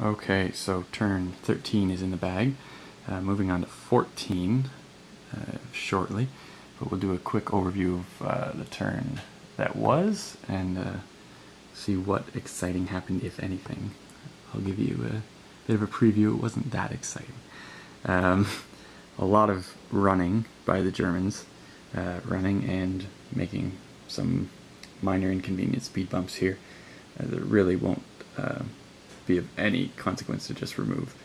Okay, so turn 13 is in the bag. Moving on to 14 shortly, but we'll do a quick overview of the turn that was and see what exciting happened, if anything. I'll give you a bit of a preview. It wasn't that exciting. A lot of running by the Germans, running and making some minor inconvenient speed bumps here that really won't be of any consequence to just remove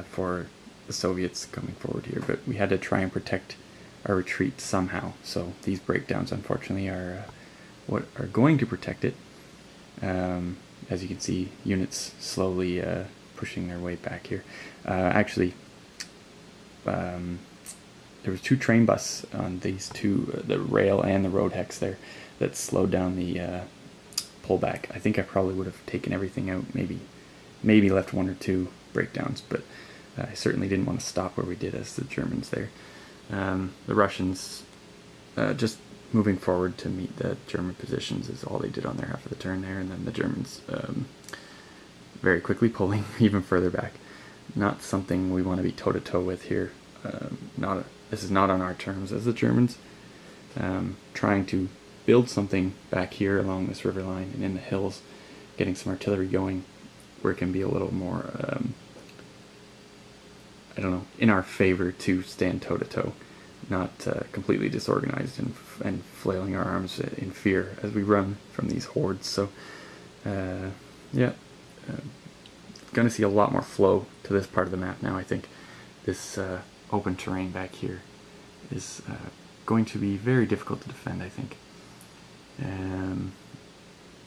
for the Soviets coming forward here. But we had to try and protect our retreat somehow. So these breakdowns, unfortunately, are what are going to protect it. As you can see, units slowly pushing their way back here. Actually, there was 2 train buses on these two, the rail and the road hex there, that slowed down the pullback. I think I probably would have taken everything out, maybe left 1 or 2 breakdowns, but I certainly didn't want to stop where we did as the Germans there. The Russians just moving forward to meet the German positions is all they did on their half of the turn there, and then the Germans very quickly pulling even further back. Not something we want to be toe-to-toe with here. This is not on our terms as the Germans. Trying to build something back here along this river line and in the hills, getting some artillery going where it can be a little more, I don't know, in our favor to stand toe-to-toe, not completely disorganized and flailing our arms in fear as we run from these hordes. So, yeah, going to see a lot more flow to this part of the map now. I think this open terrain back here is going to be very difficult to defend, I think.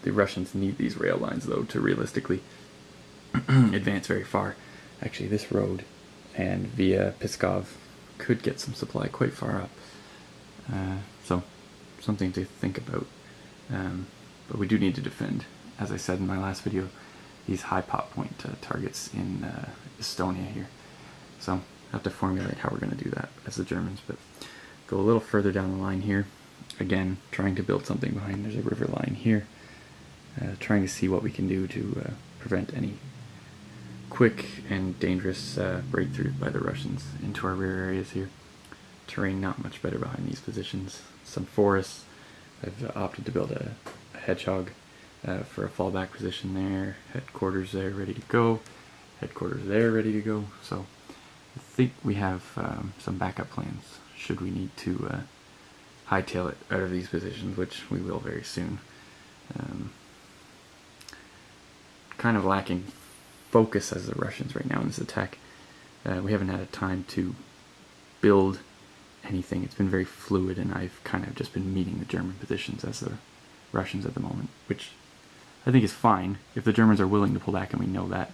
The Russians need these rail lines, though, to realistically advance very far. Actually, this road and via Pskov could get some supply quite far up. So, something to think about. But we do need to defend, as I said in my last video, these high pop point targets in Estonia here. So, I have to formulate how we're going to do that as the Germans, but go a little further down the line here. Again, trying to build something behind. There's a river line here. Trying to see what we can do to prevent any quick and dangerous breakthrough by the Russians into our rear areas here. Terrain not much better behind these positions. Some forests. I've opted to build a hedgehog for a fallback position there. Headquarters there ready to go. Headquarters there ready to go. So I think we have some backup plans should we need to hightail it out of these positions, which we will very soon. Kind of lacking focus as the Russians right now in this attack. We haven't had a time to build anything. It's been very fluid, and I've kind of just been meeting the German positions as the Russians at the moment, which I think is fine. If the Germans are willing to pull back, and we know that,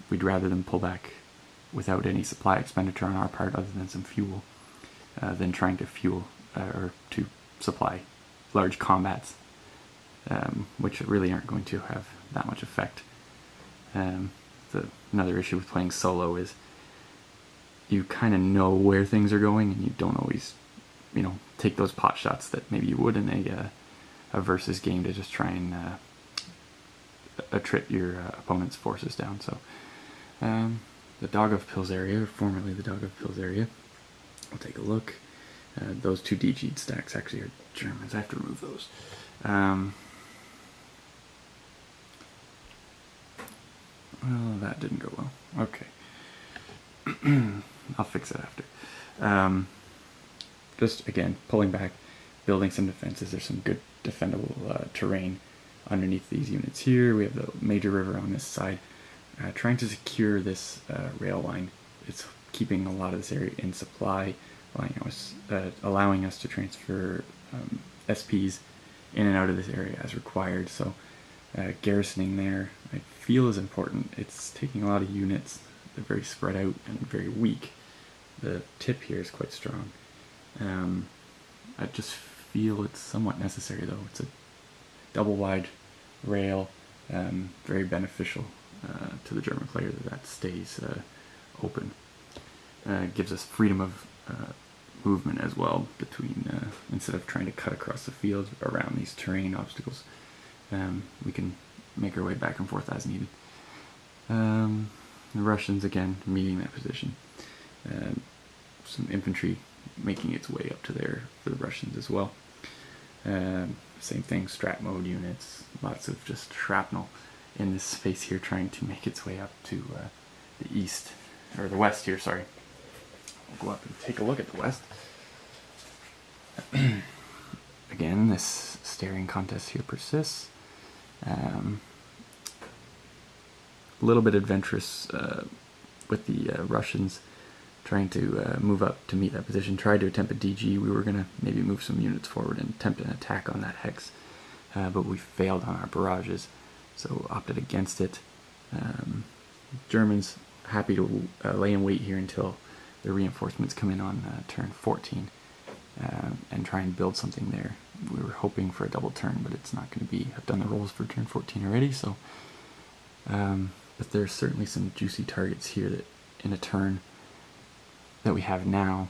we'd rather them pull back without any supply expenditure on our part other than some fuel, than trying to fuel or to supply large combats, which really aren't going to have that much effect. Another issue with playing solo is you kind of know where things are going, and you don't always, take those pot shots that maybe you would in a versus game to just try and trip your opponent's forces down. So the Dog of Pills area, formerly the Dog of Pills area, we'll take a look. Those 2 DG stacks actually are Germans. I have to remove those. Well, that didn't go well. Okay. I'll fix it after. Just, again, pulling back, building some defenses. There's some good defendable terrain underneath these units here. We have the major river on this side. Trying to secure this rail line. It's keeping a lot of this area in supply, allowing us to transfer SPs in and out of this area as required. So garrisoning there, I feel, is important. It's taking a lot of units. They're very spread out and very weak. The tip here is quite strong. I just feel it's somewhat necessary, though. It's a double wide rail, very beneficial to the German player that stays open. Gives us freedom of movement as well between, instead of trying to cut across the field around these terrain obstacles. We can make our way back and forth as needed. The Russians again meeting that position. Some infantry making its way up to there for the Russians as well. Same thing, strat mode units, lots of just shrapnel in this space here trying to make its way up to the east, or the west here, sorry. I'll go up and take a look at the west. Again, this staring contest here persists. A little bit adventurous with the Russians trying to move up to meet that position. Tried to attempt a DG. We were going to maybe move some units forward and attempt an attack on that hex, but we failed on our barrages, so opted against it. Germans happy to lay in wait here until the reinforcements come in on turn 14 and try and build something there. We were hoping for a double turn, but it's not going to be. I've done the rolls for turn 14 already, so but there's certainly some juicy targets here that in a turn that we have now,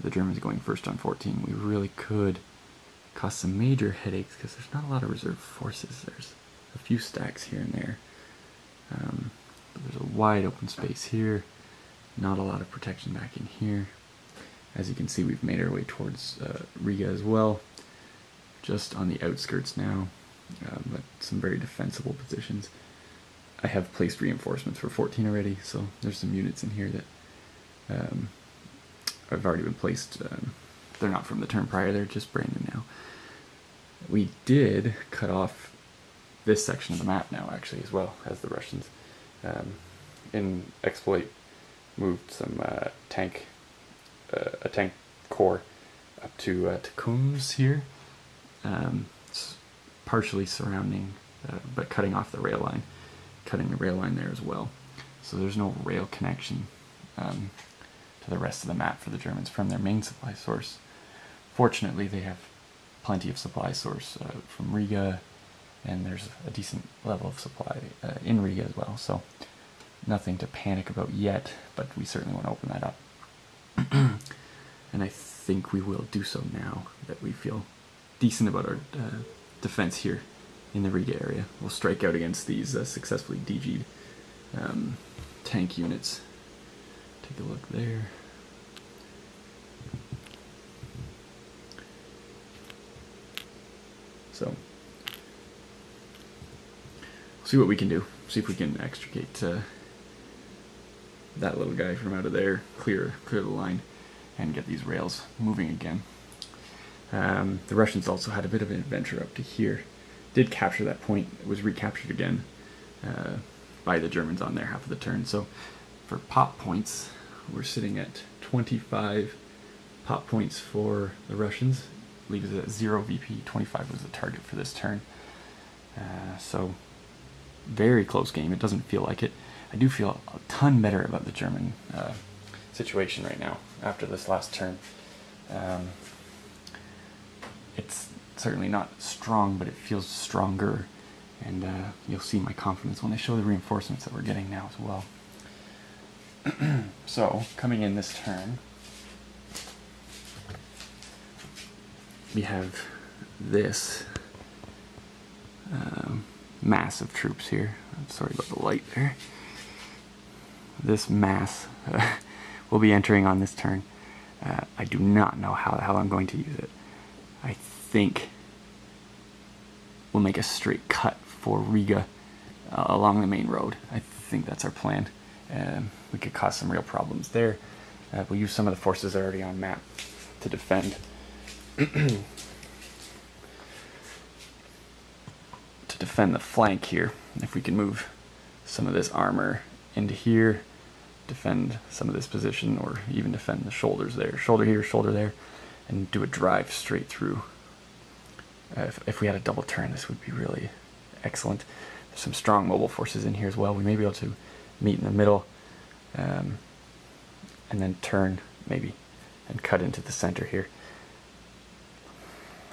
the Germans going first on 14, we really could cause some major headaches because there's not a lot of reserve forces. There's a few stacks here and there. But there's a wide open space here, not a lot of protection back in here. As you can see, we've made our way towards Riga as well, just on the outskirts now, but some very defensible positions. I have placed reinforcements for 14 already, so there's some units in here that have already been placed. They're not from the turn prior, they're just brand new now. We did cut off this section of the map now, actually, as well as the Russians. In exploit, moved some a tank corps up to Combs here, partially surrounding, but cutting off the rail line. Cutting the rail line there as well. So there's no rail connection to the rest of the map for the Germans from their main supply source. Fortunately, they have plenty of supply source from Riga, and there's a decent level of supply in Riga as well, so nothing to panic about yet, but we certainly want to open that up. And I think we will do so now that we feel decent about our defense here in the Riga area. We'll strike out against these successfully DG'd tank units. Take a look there. So, we'll see what we can do. See if we can extricate that little guy from out of there, clear the line, and get these rails moving again. The Russians also had a bit of an adventure up to here. Did capture that point. It was recaptured again by the Germans on their half of the turn. So for pop points, we're sitting at 25 pop points for the Russians. Leaves it at 0 VP. 25 was the target for this turn. So very close game. It doesn't feel like it. I do feel a ton better about the German situation right now after this last turn. It's certainly not strong, but it feels stronger, and you'll see my confidence when they show the reinforcements that we're getting now as well. So, coming in this turn, we have this mass of troops here. I'm sorry about the light there. This mass will be entering on this turn. I do not know how I'm going to use it. I think we'll make a straight cut for Riga along the main road. I think that's our plan. We could cause some real problems there. We'll use some of the forces already on map to defend. To defend the flank here. If we can move some of this armor into here, defend some of this position, or even defend the shoulders there. Shoulder here, shoulder there, and do a drive straight through. If we had a double turn, this would be really excellent. There's some strong mobile forces in here as well. We may be able to meet in the middle, and then turn, maybe, and cut into the center here.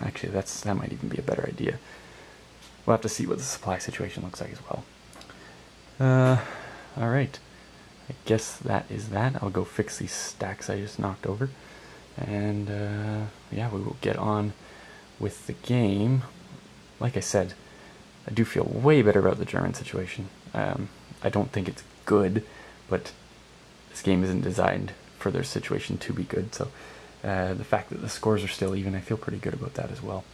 Actually, that might even be a better idea. We'll have to see what the supply situation looks like as well. Alright. I guess that is that. I'll go fix these stacks I just knocked over. And, yeah, we will get on with the game. Like I said, I do feel way better about the German situation. I don't think it's good, but this game isn't designed for their situation to be good. So the fact that the scores are still even, I feel pretty good about that as well.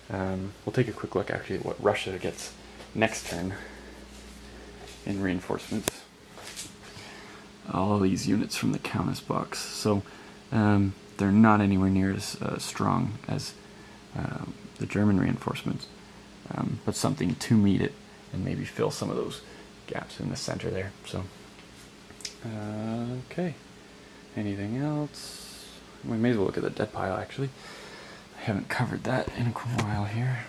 We'll take a quick look actually at what Russia gets next turn in reinforcements. All these units from the Countess box. So they're not anywhere near as strong as the German reinforcements, but something to meet it and maybe fill some of those gaps in the center there. So, okay. Anything else? We may as well look at the dead pile actually. I haven't covered that in a while here.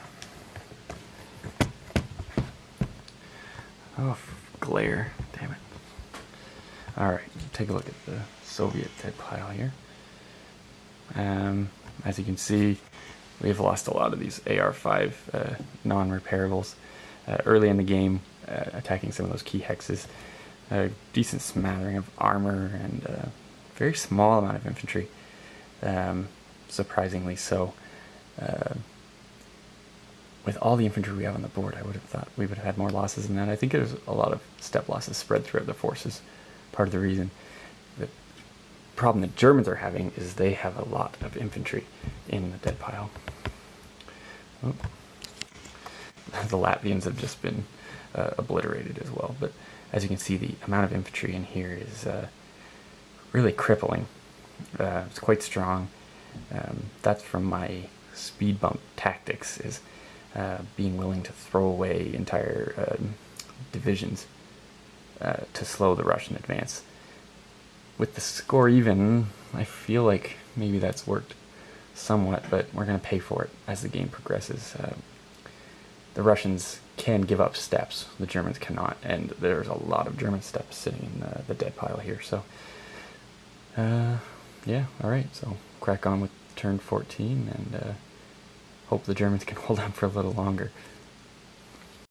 Oh, glare. Damn it. Alright, take a look at the Soviet dead pile here. As you can see, we've lost a lot of these AR-5 non-repairables early in the game, attacking some of those key hexes. A decent smattering of armor and a very small amount of infantry, surprisingly so. With all the infantry we have on the board, I would have thought we would have had more losses than that. I think there's a lot of step losses spread throughout the forces. Part of the reason. The problem the Germans are having is they have a lot of infantry in the dead pile. Oh. The Latvians have just been obliterated as well, but as you can see, the amount of infantry in here is really crippling. It's quite strong. That's from my speed bump tactics, is being willing to throw away entire divisions to slow the Russian advance. With the score even, I feel like maybe that's worked somewhat, but we're going to pay for it as the game progresses. The Russians can give up steps, the Germans cannot, and there's a lot of German steps sitting in the dead pile here. So, yeah, alright, so crack on with turn 14 and hope the Germans can hold on for a little longer.